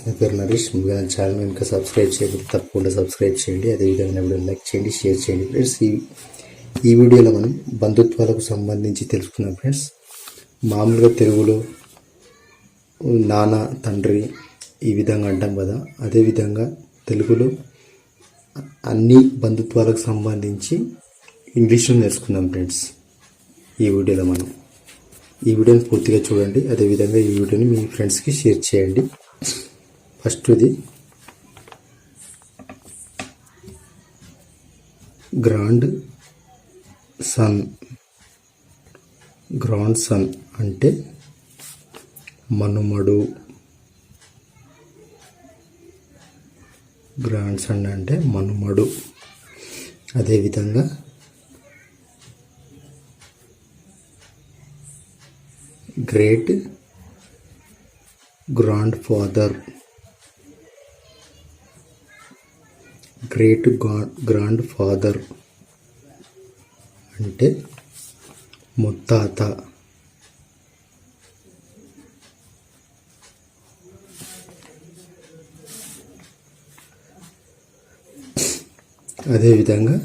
నా పేరు నరేష్. ముందుగా నా ఛానల్ ఇంకా సబ్స్క్రైబ్ చేయకపోతే తప్పకుండా సబ్స్క్రైబ్ చేయండి. అదేవిధంగా వీడియో లైక్ చేయండి, షేర్ చేయండి ఫ్రెండ్స్. ఈ వీడియోలో మనం బంధుత్వాలకు సంబంధించి తెలుసుకున్నాం ఫ్రెండ్స్. మామూలుగా తెలుగులో నాన్న, తండ్రి ఈ విధంగా అంటాం కదా, అదేవిధంగా తెలుగులో అన్ని బంధుత్వాలకు సంబంధించి ఇంగ్లీష్లో నేర్చుకుందాం ఫ్రెండ్స్. ఈ వీడియోలో మనం ఈ వీడియోని పూర్తిగా చూడండి. అదేవిధంగా ఈ వీడియోని మీ ఫ్రెండ్స్కి షేర్ చేయండి. ఫస్ట్ది గ్రాండ్ సన్. గ్రాండ్ సన్ అంటే మనుమడు. గ్రాండ్ సన్ అంటే మనుమడు. అదేవిధంగా great grand father. Great grand father అంటే ముత్తాత. అదేవిధంగా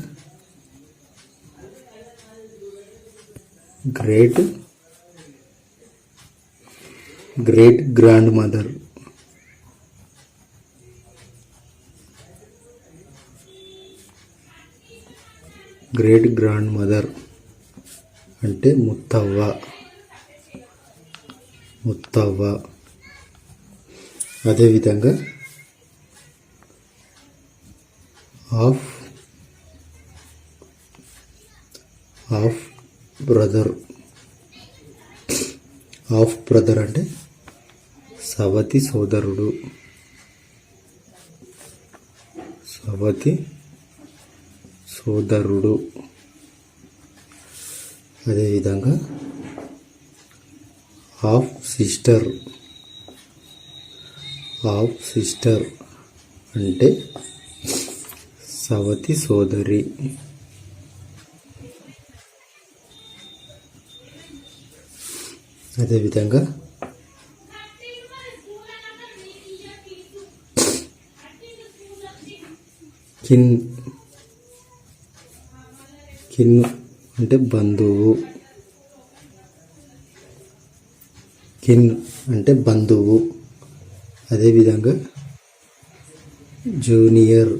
great grand mother. Great grand mother అంటే ముత్తవ్వ. అదేవిధంగా హాఫ్ బ్రదర్. హాఫ్ బ్రదర్ అంటే సవతి సోదరుడు. అదేవిధంగా హాఫ్ సిస్టర్. అంటే సవతి సోదరి. అదేవిధంగా కిన్ అంటే బంధువు. అంటే బంధువు. అదేవిధంగా జూనియర్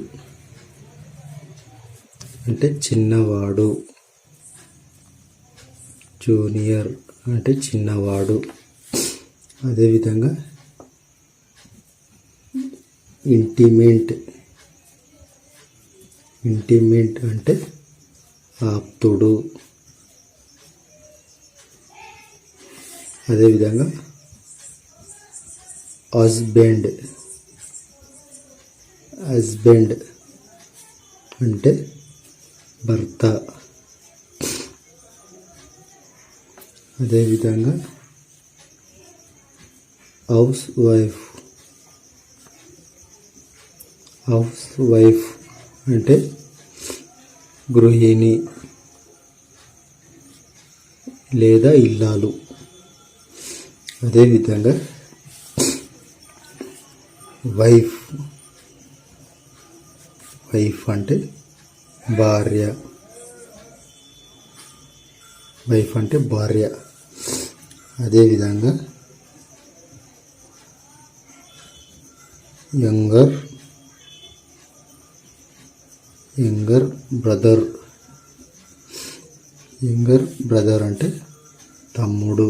అంటే చిన్నవాడు. అదేవిధంగా ఇంటిమేట్ అంటే ఆప్తుడు. అదేవిధంగా హస్బెండ్ అంటే భర్త. అదేవిధంగా హౌస్ వైఫ్ అంటే గృహిణి లేదా ఇల్లాలు. అదేవిధంగా వైఫ్ అంటే భార్య. అదేవిధంగా యంగర్ బ్రదర్ అంటే తమ్ముడు.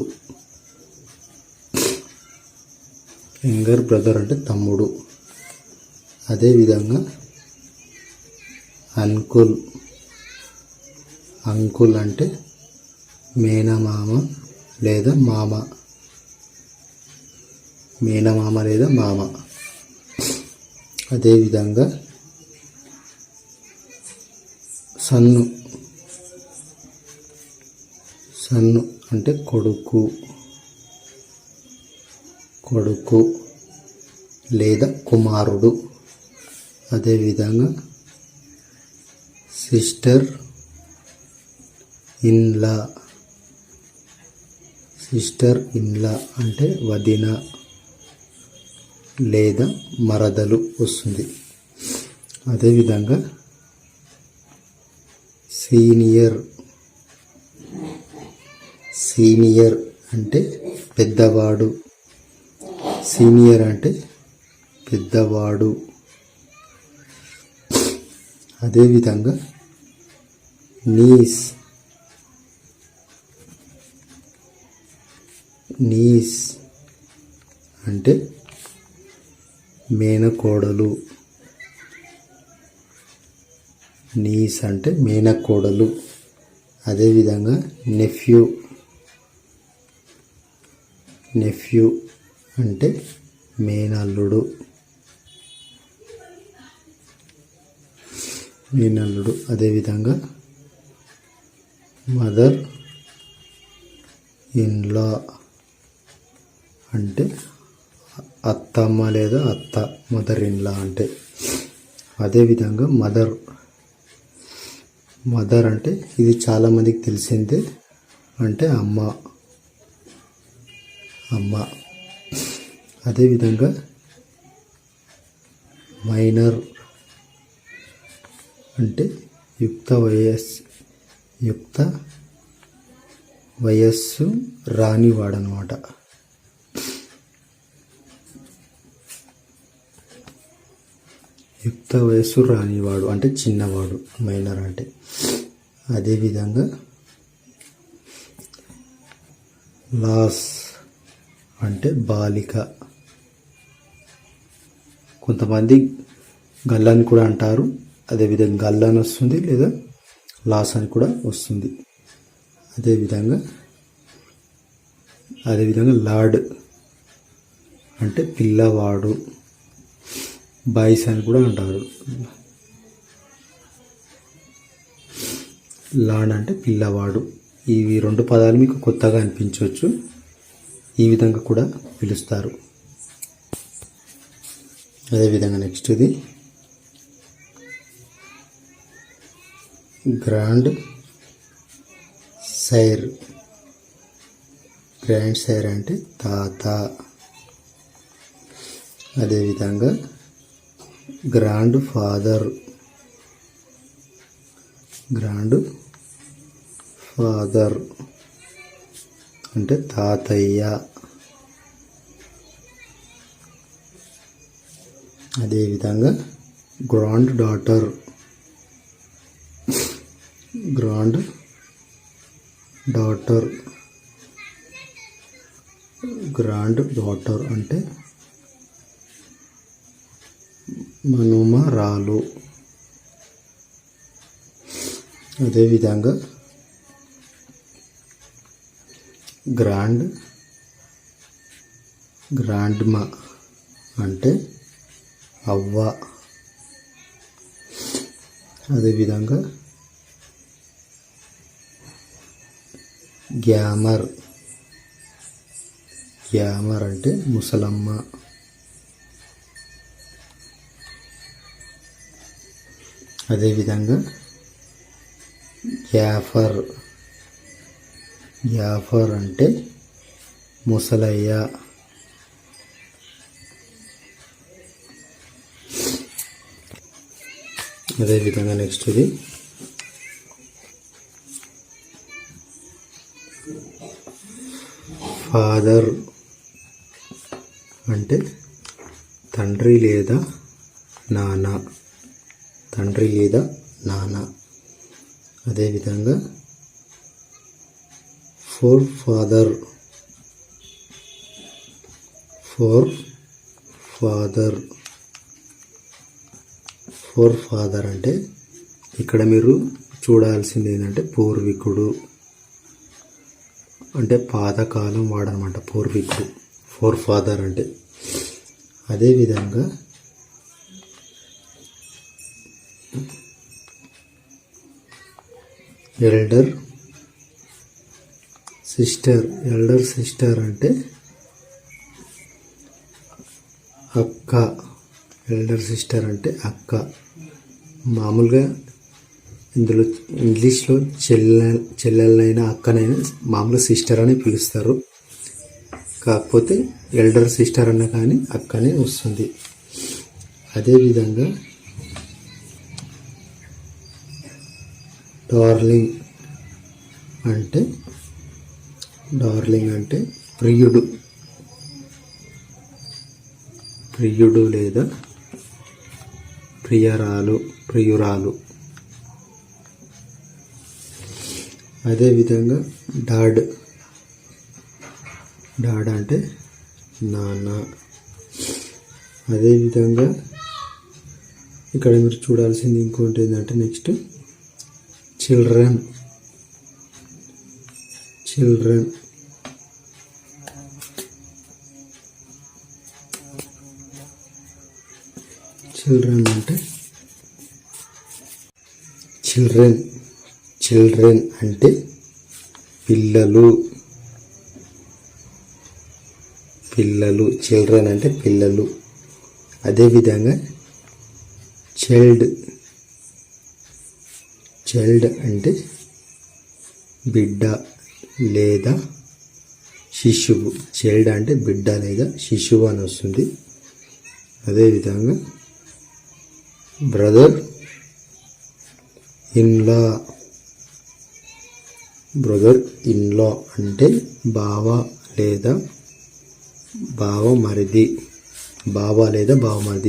అదేవిధంగా అంకుల్ అంటే మేనమామ లేదా మామ. అదేవిధంగా సన్ను అంటే కొడుకు లేదా కుమారుడు. అదేవిధంగా సిస్టర్ ఇన్లా. అంటే వదిన లేదా మరదలు వస్తుంది. అదేవిధంగా సీనియర్ అంటే పెద్దవాడు. సీనియర్ అంటే పెద్దవాడు. అదేవిధంగా నీస్ అంటే మేనకోడలు. అదేవిధంగా నెఫ్యూ అంటే మేనల్లుడు. అదేవిధంగా మదర్ ఇన్లా అంటే అత్తమ్మ లేదా అత్త. మదర్ ఇన్లా అంటే. అదేవిధంగా మదర్ అంటే ఇది చాలామందికి తెలిసిందే, అంటే అమ్మ. అదేవిధంగా మైనర్ అంటే యుక్త వయస్సు రానివాడనమాట. యుక్త వయస్సు రానివాడు అంటే చిన్నవాడు, మైనర్ అంటే. అదేవిధంగా లాస్ అంటే బాలిక. కొంతమంది గల్లని కూడా అంటారు. అదేవిధంగా గల్లని వస్తుంది, లేదా లాస్ అని కూడా వస్తుంది. అదేవిధంగా లార్డ్ అంటే పిల్లవాడు. బాయ్స్ అని కూడా అంటారు. లార్డ్ అంటే పిల్లవాడు. ఇవి రెండు పదాలు మీకు కొత్తగా అనిపించవచ్చు. ఈ విధంగా కూడా పిలుస్తారు. అదేవిధంగా నెక్స్ట్ ఇది గ్రాండ్ సైర్ అంటే తాత. అదేవిధంగా గ్రాండ్ ఫాదర్ అంటే తాతయ్య. అదేవిధంగా గ్రాండ్ డాటర్ అంటే మనుమరాలు. అదేవిధంగా గ్రాండ్మా అంటే అవ్వ. అదేవిధంగా గ్యామర్ అంటే ముసలమ్మ. అదేవిధంగా యాఫర్ అంటే ముసలయ్య. అదేవిధంగా నెక్స్ట్ ఇది ఫాదర్ అంటే తండ్రి లేదా నాన్న. అదేవిధంగా ఫోర్ ఫాదర్ అంటే ఇక్కడ మీరు చూడాల్సింది ఏంటంటే పూర్వీకుడు అంటే పాతకాలం వాడనమాట. పూర్వీకుడు ఫోర్ ఫాదర్ అంటే. అదేవిధంగా ఎల్డర్ సిస్టర్ అంటే అక్క. మామూలుగా ఇందులో ఇంగ్లీష్లో చెల్లెలనైనా అక్కనైనా మామూలు సిస్టర్ అని పిలుస్తారు. కాకపోతే ఎల్డర్ సిస్టర్ అన్న కానీ అక్కనే వస్తుంది. అదేవిధంగా డార్లింగ్ అంటే ప్రియుడు లేదా ప్రియురాలు. అదేవిధంగా డాడ్ అంటే నాన్న. అదేవిధంగా ఇక్కడ మీరు చూడాల్సింది ఇంకోటి ఏంటంటే నెక్స్ట్ చిల్డ్రన్ అంటే చిల్డ్రన్ అంటే పిల్లలు. చిల్డ్రన్ అంటే పిల్లలు. అదేవిధంగా చైల్డ్ అంటే బిడ్డ లేదా శిశువు. చైల్డ్ అంటే బిడ్డ లేదా శిశువు అని వస్తుంది. అదేవిధంగా బ్రదర్ ఇన్లా అంటే బావ లేదా బావమరిది.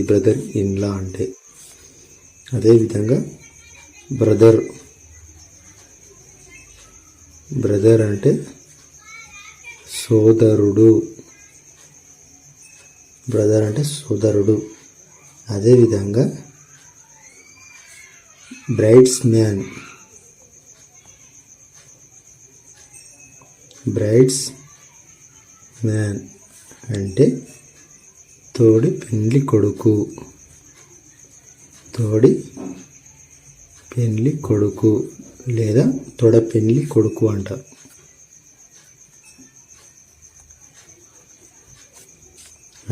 బ్రదర్ ఇన్లా అంటే. అదేవిధంగా బ్రదర్ అంటే సోదరుడు. అదేవిధంగా బ్రైడ్స్ మ్యాన్ అంటే తోడి పెండ్లి కొడుకు లేదా తొడ పెండ్లి కొడుకు అంటారు.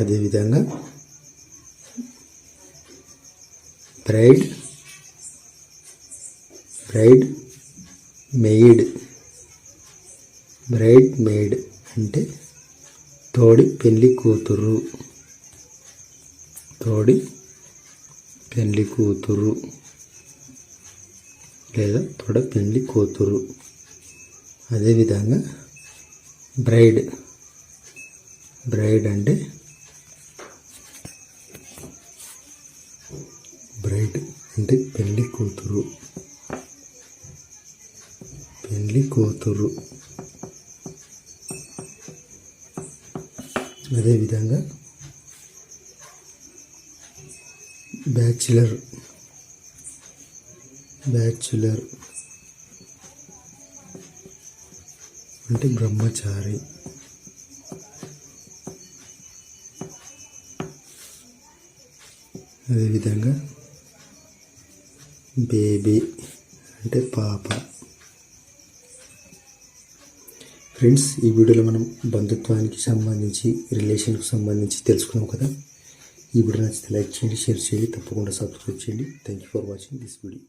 అదేవిధంగా బ్రైడ్ మెయిడ్ అంటే తోడి పెండ్లి కూతురు లేదా తొడ పెండ్లి కూతురు. అదేవిధంగా బ్రైడ్ అంటే పెండ్లి కూతురు. అదేవిధంగా బ్యాచులర్ అంటే బ్రహ్మచారి. అదేవిధంగా బేబీ అంటే పాప. ఫ్రెండ్స్, ఈ వీడియోలో మనం బంధుత్వానికి సంబంధించి రిలేషన్కి సంబంధించి తెలుసుకున్నాం కదా. ఈ వీడియో నచ్చితే లైక్ చేయండి, షేర్ చేయండి, తప్పకుండా సబ్స్క్రైబ్ చేయండి. Thank you for watching this video.